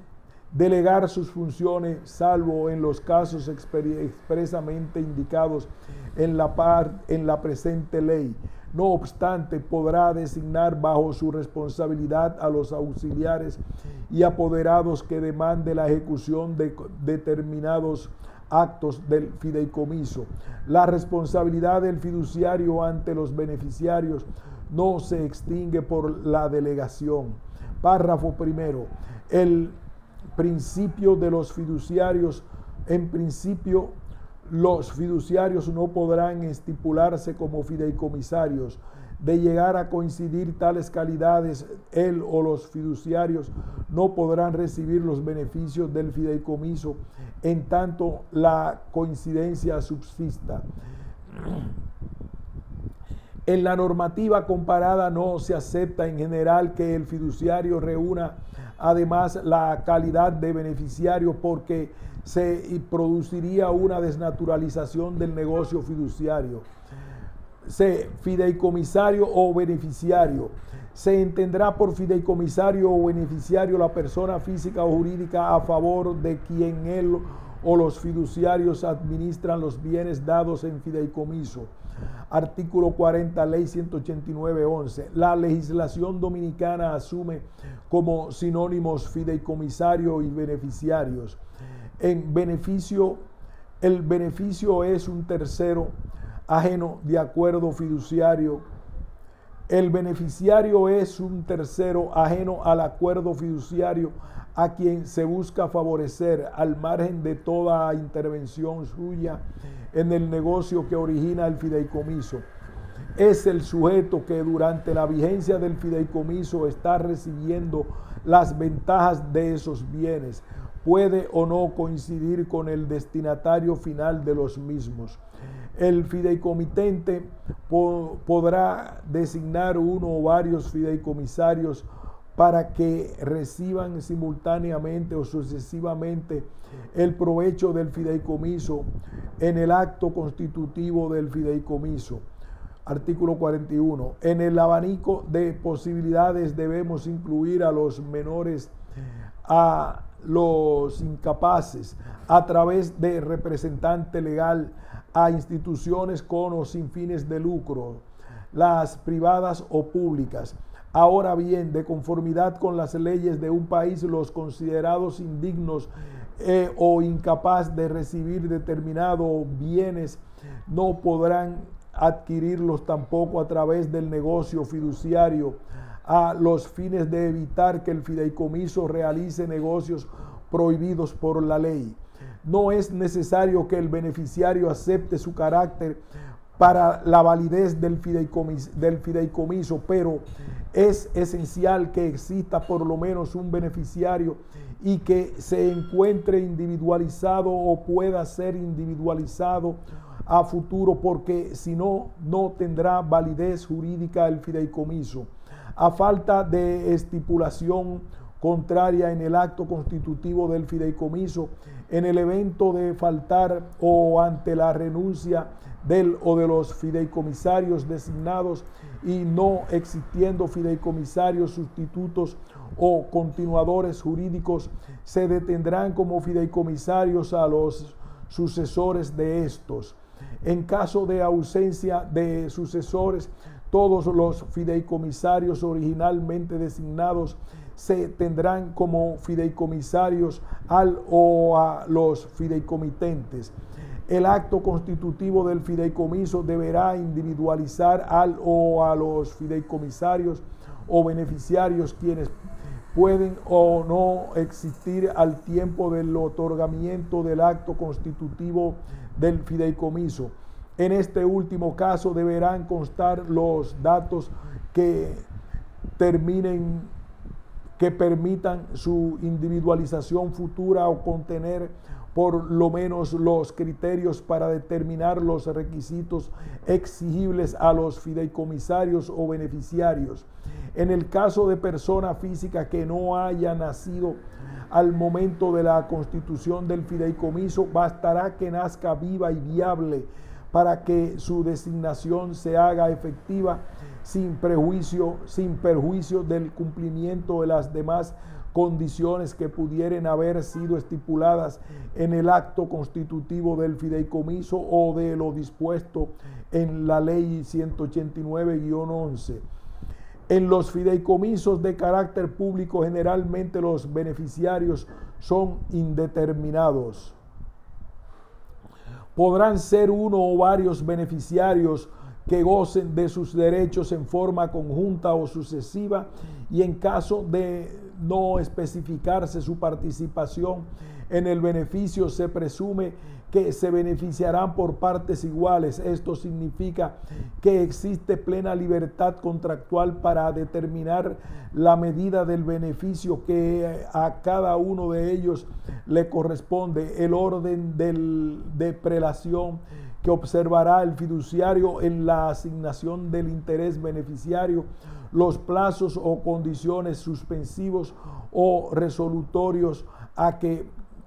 Delegar sus funciones, salvo en los casos expresamente indicados en la presente ley. No obstante, podrá designar bajo su responsabilidad a los auxiliares y apoderados que demande la ejecución de determinados actos del fideicomiso. La responsabilidad del fiduciario ante los beneficiarios no se extingue por la delegación. Párrafo primero. El principio de los fiduciarios. En principio, los fiduciarios no podrán estipularse como fideicomisarios. De llegar a coincidir tales calidades, él o los fiduciarios no podrán recibir los beneficios del fideicomiso en tanto la coincidencia subsista. En la normativa comparada no se acepta en general que el fiduciario reúna además la calidad de beneficiario, porque se produciría una desnaturalización del negocio fiduciario. Fideicomisario o beneficiario. Se entenderá por fideicomisario o beneficiario la persona física o jurídica a favor de quien él o los fiduciarios administran los bienes dados en fideicomiso. Artículo 40, Ley 189-11. La legislación dominicana asume como sinónimos fideicomisario y beneficiarios. En beneficio, el beneficio es un tercero ajeno de acuerdo fiduciario. El beneficiario es un tercero ajeno al acuerdo fiduciario a quien se busca favorecer al margen de toda intervención suya en el negocio que origina el fideicomiso. Es el sujeto que durante la vigencia del fideicomiso está recibiendo las ventajas de esos bienes. Puede o no coincidir con el destinatario final de los mismos. El fideicomitente podrá designar uno o varios fideicomisarios para que reciban simultáneamente o sucesivamente el provecho del fideicomiso en el acto constitutivo del fideicomiso. Artículo 41. En el abanico de posibilidades debemos incluir a los menores, a los incapaces, a través de representante legal, a instituciones con o sin fines de lucro, las privadas o públicas. Ahora bien, de conformidad con las leyes de un país, los considerados indignos o incapaz de recibir determinados bienes no podrán adquirirlos tampoco a través del negocio fiduciario, a los fines de evitar que el fideicomiso realice negocios prohibidos por la ley. No es necesario que el beneficiario acepte su carácter para la validez del fideicomiso, pero es esencial que exista por lo menos un beneficiario y que se encuentre individualizado o pueda ser individualizado a futuro, porque si no, no tendrá validez jurídica el fideicomiso. A falta de estipulación contraria en el acto constitutivo del fideicomiso, en el evento de faltar o ante la renuncia del o de los fideicomisarios designados y no existiendo fideicomisarios sustitutos o continuadores jurídicos, se detendrán como fideicomisarios a los sucesores de estos. En caso de ausencia de sucesores, todos los fideicomisarios originalmente designados se tendrán como fideicomisarios al o a los fideicomitentes. El acto constitutivo del fideicomiso deberá individualizar al o a los fideicomisarios o beneficiarios, quienes pueden o no existir al tiempo del otorgamiento del acto constitutivo del fideicomiso. En este último caso deberán constar los datos que permitan su individualización futura o contener por lo menos los criterios para determinar los requisitos exigibles a los fideicomisarios o beneficiarios. En el caso de persona física que no haya nacido al momento de la constitución del fideicomiso, bastará que nazca viva y viable para que su designación se haga efectiva sin perjuicio del cumplimiento de las demás condiciones que pudieran haber sido estipuladas en el acto constitutivo del fideicomiso o de lo dispuesto en la ley 189-11. En los fideicomisos de carácter público, generalmente los beneficiarios son indeterminados. Podrán ser uno o varios beneficiarios que gocen de sus derechos en forma conjunta o sucesiva y en caso de no especificarse su participación en el beneficio, se presume que se beneficiarán por partes iguales. Esto significa que existe plena libertad contractual para determinar la medida del beneficio que a cada uno de ellos le corresponde, el orden de prelación que observará el fiduciario en la asignación del interés beneficiario, los plazos o condiciones suspensivos o resolutorios a que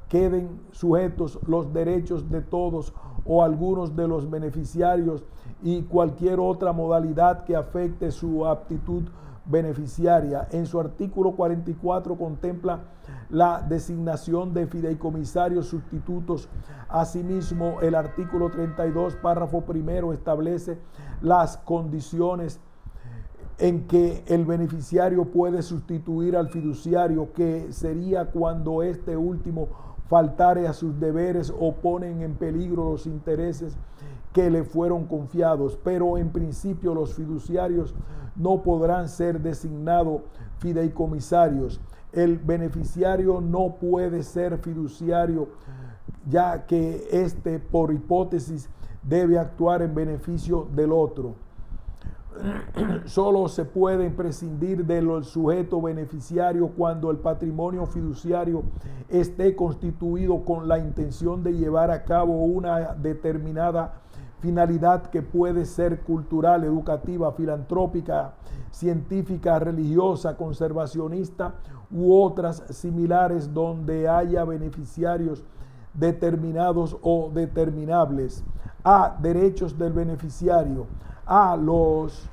queden sujetos los derechos de todos o algunos de los beneficiarios y cualquier otra modalidad que afecte su aptitud beneficiaria. En su artículo 44 contempla la designación de fideicomisarios sustitutos. Asimismo, el artículo 32, párrafo primero, establece las condiciones en que el beneficiario puede sustituir al fiduciario, que sería cuando este último faltare a sus deberes o ponen en peligro los intereses que le fueron confiados. Pero en principio los fiduciarios no podrán ser designados fideicomisarios. El beneficiario no puede ser fiduciario, ya que éste, por hipótesis, debe actuar en beneficio del otro. Solo se puede prescindir del sujeto beneficiario cuando el patrimonio fiduciario esté constituido con la intención de llevar a cabo una determinada finalidad que puede ser cultural, educativa, filantrópica, científica, religiosa, conservacionista u otras similares, donde haya beneficiarios determinados o determinables. A. Derechos del beneficiario. A los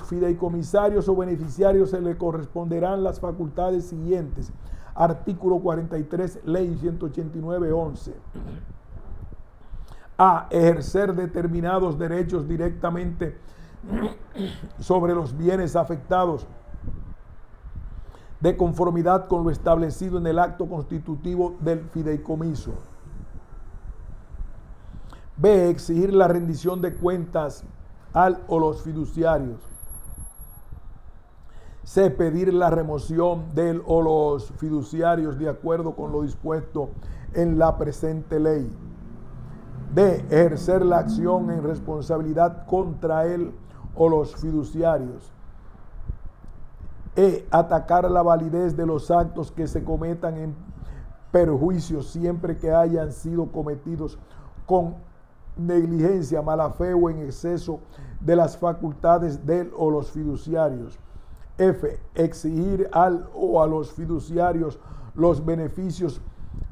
fideicomisarios o beneficiarios se le corresponderán las facultades siguientes. Artículo 43, Ley 189/11. A. Ejercer determinados derechos directamente sobre los bienes afectados de conformidad con lo establecido en el acto constitutivo del fideicomiso. B. Exigir la rendición de cuentas al o los fiduciarios. C. Pedir la remoción del o los fiduciarios de acuerdo con lo dispuesto en la presente ley. D. Ejercer la acción en responsabilidad contra él o los fiduciarios. E. Atacar la validez de los actos que se cometan en perjuicio siempre que hayan sido cometidos con negligencia, mala fe o en exceso de las facultades del o los fiduciarios. F. Exigir al o a los fiduciarios los beneficios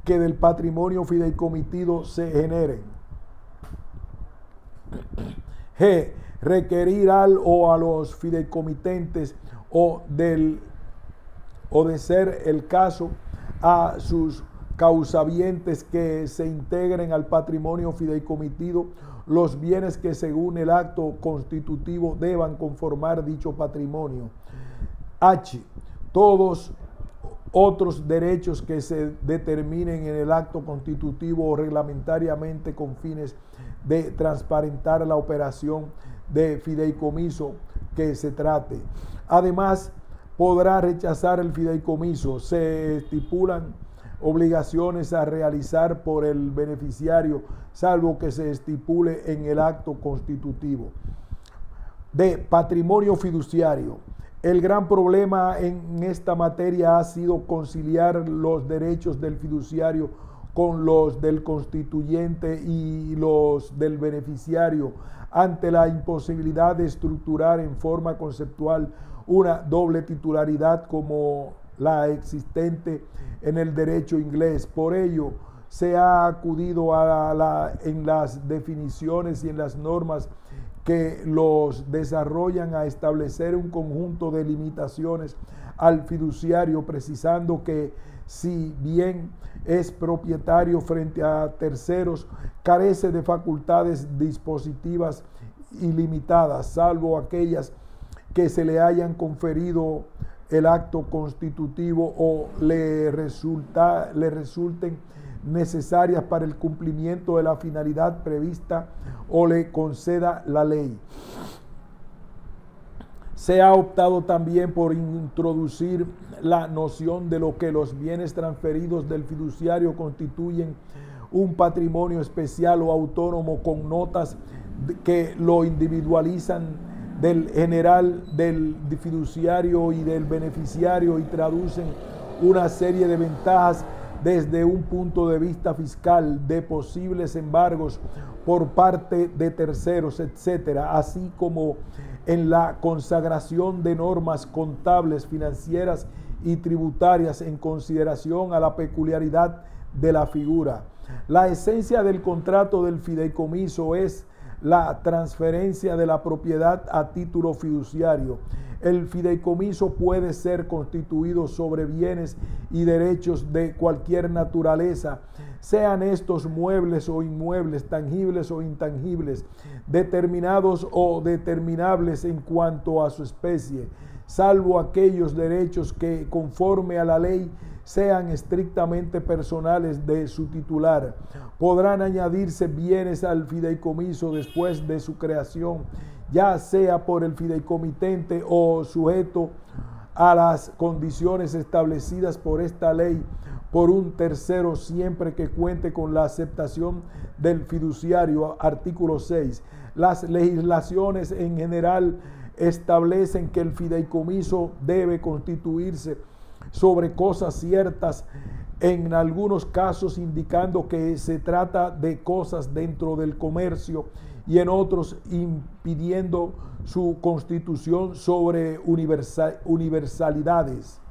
que del patrimonio fideicomitido se generen. G. Requerir al o a los fideicomitentes o de ser el caso a sus causavientes que se integren al patrimonio fideicomitido los bienes que según el acto constitutivo deban conformar dicho patrimonio. H. Todos otros derechos que se determinen en el acto constitutivo o reglamentariamente con fines de transparentar la operación de fideicomiso que se trate. Además, podrá rechazar el fideicomiso. Se estipulan obligaciones a realizar por el beneficiario, salvo que se estipule en el acto constitutivo. D. Patrimonio fiduciario. El gran problema en esta materia ha sido conciliar los derechos del fiduciario con los del constituyente y los del beneficiario ante la imposibilidad de estructurar en forma conceptual una doble titularidad como la existente en el derecho inglés. Por ello, se ha acudido en las definiciones y en las normas que los desarrollan a establecer un conjunto de limitaciones al fiduciario, precisando que si bien es propietario frente a terceros, carece de facultades dispositivas ilimitadas, salvo aquellas que se le hayan conferido el acto constitutivo o le resulten necesarias para el cumplimiento de la finalidad prevista o le conceda la ley. Se ha optado también por introducir la noción de lo que los bienes transferidos del fiduciario constituyen un patrimonio especial o autónomo con notas que lo individualizan del general, del fiduciario y del beneficiario y traducen una serie de ventajas desde un punto de vista fiscal, de posibles embargos por parte de terceros, etcétera, así como en la consagración de normas contables, financieras y tributarias en consideración a la peculiaridad de la figura. La esencia del contrato del fideicomiso es la transferencia de la propiedad a título fiduciario. El fideicomiso puede ser constituido sobre bienes y derechos de cualquier naturaleza, sean estos muebles o inmuebles, tangibles o intangibles, determinados o determinables en cuanto a su especie, salvo aquellos derechos que, conforme a la ley, sean estrictamente personales de su titular. Podrán añadirse bienes al fideicomiso después de su creación, ya sea por el fideicomitente o sujeto a las condiciones establecidas por esta ley por un tercero, siempre que cuente con la aceptación del fiduciario. Artículo 6. Las legislaciones en general establecen que el fideicomiso debe constituirse sobre cosas ciertas, en algunos casos indicando que se trata de cosas dentro del comercio y en otros impidiendo su constitución sobre universalidades.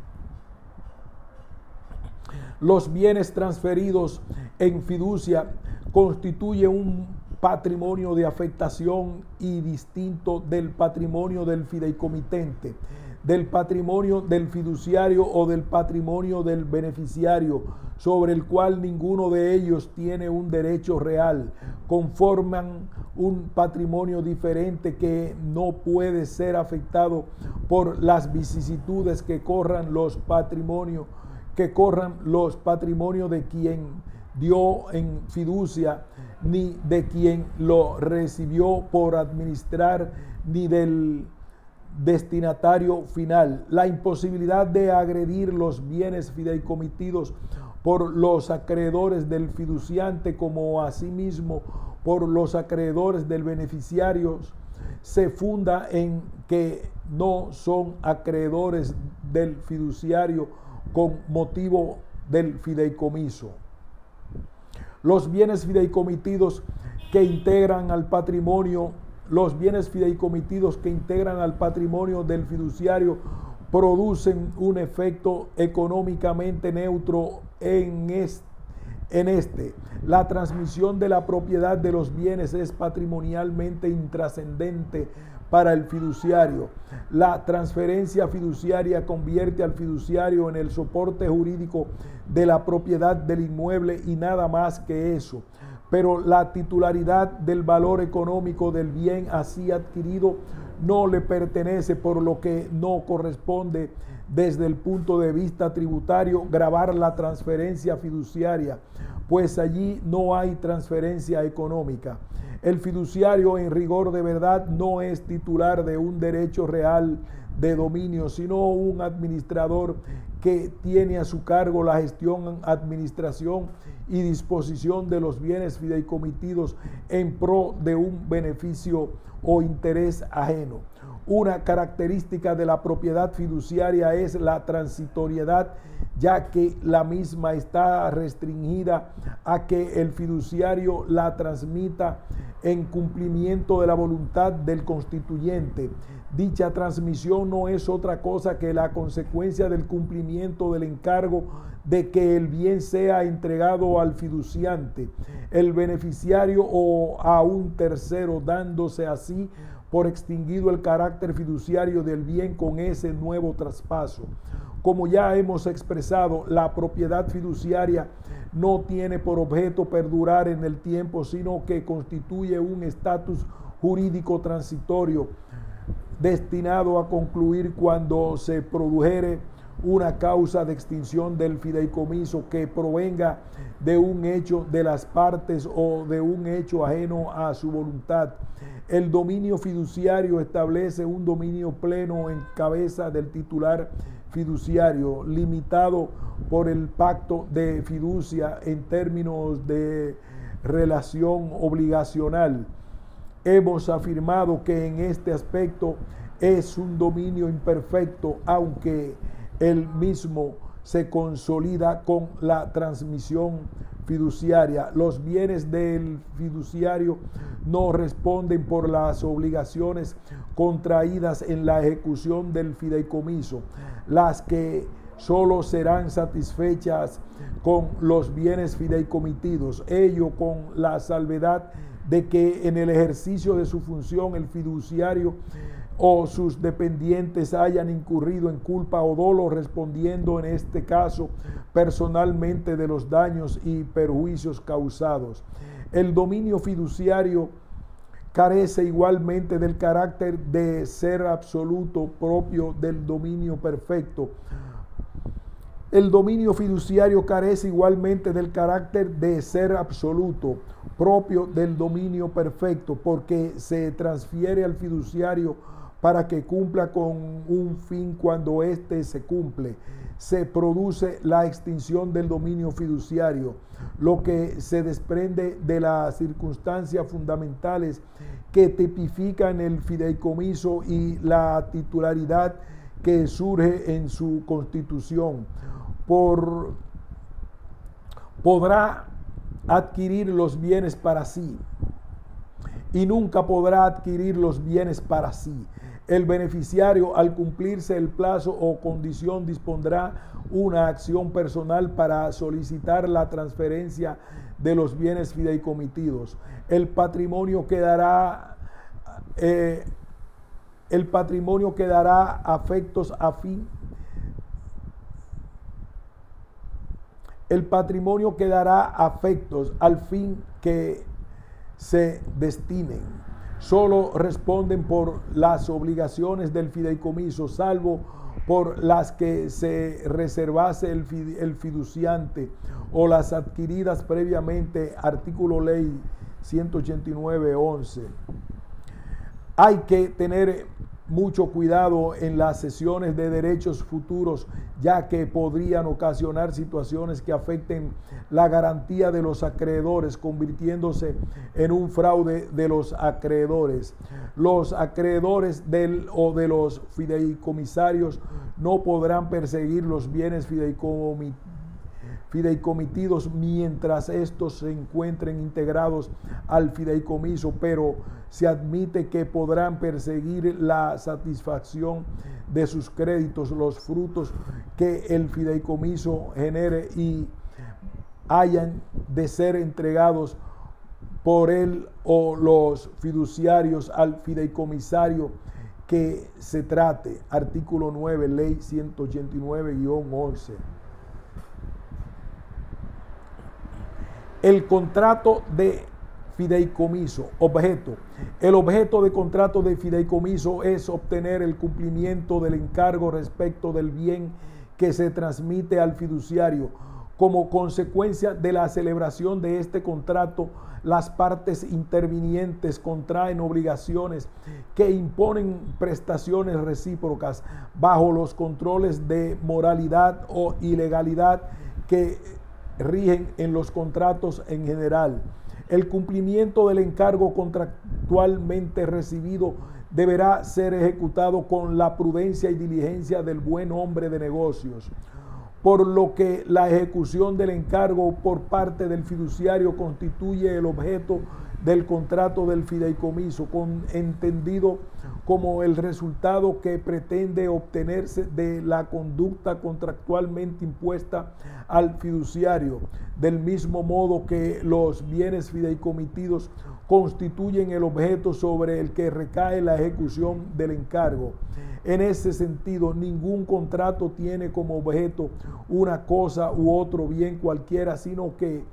Los bienes transferidos en fiducia constituyen un patrimonio de afectación y distinto del patrimonio del fideicomitente, del patrimonio del fiduciario o del patrimonio del beneficiario, sobre el cual ninguno de ellos tiene un derecho real. Conforman un patrimonio diferente que no puede ser afectado por las vicisitudes que corran los patrimonios de quien dio en fiducia, ni de quien lo recibió por administrar, ni del destinatario final. La imposibilidad de agredir los bienes fideicomitidos por los acreedores del fiduciante, como asimismo por los acreedores del beneficiario, se funda en que no son acreedores del fiduciario con motivo del fideicomiso. Los bienes fideicomitidos que integran al patrimonio del fiduciario producen un efecto económicamente neutro en este. La transmisión de la propiedad de los bienes es patrimonialmente intrascendente para el fiduciario. La transferencia fiduciaria convierte al fiduciario en el soporte jurídico de la propiedad del inmueble y nada más que eso. Pero la titularidad del valor económico del bien así adquirido no le pertenece, por lo que no corresponde desde el punto de vista tributario gravar la transferencia fiduciaria, pues allí no hay transferencia económica. El fiduciario, en rigor de verdad, no es titular de un derecho real de dominio, sino un administrador que tiene a su cargo la gestión, administración y disposición de los bienes fideicomitidos en pro de un beneficio o interés ajeno. Una característica de la propiedad fiduciaria es la transitoriedad, ya que la misma está restringida a que el fiduciario la transmita en cumplimiento de la voluntad del constituyente. Dicha transmisión no es otra cosa que la consecuencia del cumplimiento del encargo de que el bien sea entregado al fiduciante, el beneficiario o a un tercero, dándose así por extinguido el carácter fiduciario del bien con ese nuevo traspaso. Como ya hemos expresado, la propiedad fiduciaria no tiene por objeto perdurar en el tiempo, sino que constituye un estatus jurídico transitorio destinado a concluir cuando se produjere una causa de extinción del fideicomiso que provenga de un hecho de las partes o de un hecho ajeno a su voluntad. El dominio fiduciario establece un dominio pleno en cabeza del titular fiduciario, limitado por el pacto de fiducia en términos de relación obligacional. Hemos afirmado que en este aspecto es un dominio imperfecto, aunque el mismo se consolida con la transmisión fiduciaria. Los bienes del fiduciario no responden por las obligaciones contraídas en la ejecución del fideicomiso, las que solo serán satisfechas con los bienes fideicomitidos, ello con la salvedad de que en el ejercicio de su función el fiduciario o sus dependientes hayan incurrido en culpa o dolo, respondiendo en este caso personalmente de los daños y perjuicios causados. El dominio fiduciario carece igualmente del carácter de ser absoluto propio del dominio perfecto. El dominio fiduciario carece igualmente del carácter de ser absoluto propio del dominio perfecto, porque se transfiere al fiduciario para que cumpla con un fin. Cuando éste se cumple, se produce la extinción del dominio fiduciario, lo que se desprende de las circunstancias fundamentales que tipifican el fideicomiso y la titularidad que surge en su constitución. Podrá adquirir los bienes para sí y nunca podrá adquirir los bienes para sí. El beneficiario, al cumplirse el plazo o condición, dispondrá una acción personal para solicitar la transferencia de los bienes fideicomitidos. El patrimonio quedará afectos a fin. El patrimonio quedará afectos al fin que se destinen. Solo responden por las obligaciones del fideicomiso, salvo por las que se reservase el fiduciante o las adquiridas previamente. Artículo Ley 189.11. Hay que tener mucho cuidado en las cesiones de derechos futuros, ya que podrían ocasionar situaciones que afecten la garantía de los acreedores, convirtiéndose en un fraude de los acreedores. Los acreedores de los fideicomisarios no podrán perseguir los bienes fideicomitidos mientras estos se encuentren integrados al fideicomiso, pero se admite que podrán perseguir la satisfacción de sus créditos, los frutos que el fideicomiso genere y hayan de ser entregados por él o los fiduciarios al fideicomisario que se trate. Artículo 9, Ley 189-11. El contrato de fideicomiso. Objeto. El objeto de contrato de fideicomiso es obtener el cumplimiento del encargo respecto del bien que se transmite al fiduciario. Como consecuencia de la celebración de este contrato, las partes intervinientes contraen obligaciones que imponen prestaciones recíprocas bajo los controles de moralidad o ilegalidad que rigen en los contratos en general. El cumplimiento del encargo contractualmente recibido deberá ser ejecutado con la prudencia y diligencia del buen hombre de negocios, por lo que la ejecución del encargo por parte del fiduciario constituye el objeto del contrato del fideicomiso, entendido como el resultado que pretende obtenerse de la conducta contractualmente impuesta al fiduciario, del mismo modo que los bienes fideicomitidos constituyen el objeto sobre el que recae la ejecución del encargo. En ese sentido, ningún contrato tiene como objeto una cosa u otro bien cualquiera, sino que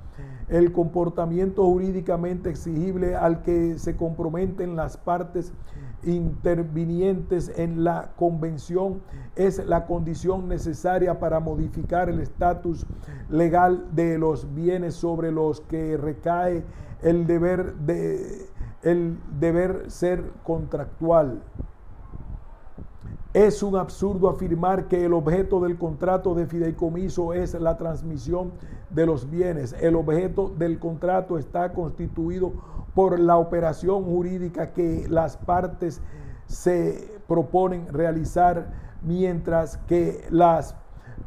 El comportamiento jurídicamente exigible al que se comprometen las partes intervinientes en la convención es la condición necesaria para modificar el estatus legal de los bienes sobre los que recae el deber ser contractual. Es un absurdo afirmar que el objeto del contrato de fideicomiso es la transmisión de los bienes. El objeto del contrato está constituido por la operación jurídica que las partes se proponen realizar, mientras que las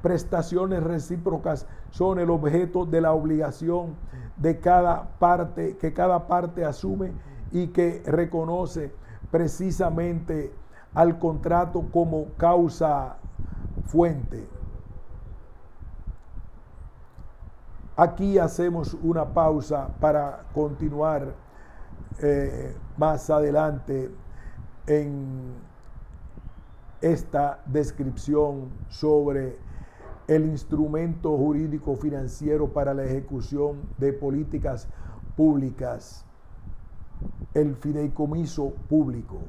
prestaciones recíprocas son el objeto de la obligación de cada parte, que cada parte asume y que reconoce precisamente al contrato como causa fuente. Aquí hacemos una pausa para continuar más adelante en esta descripción sobre el instrumento jurídico financiero para la ejecución de políticas públicas, el fideicomiso público.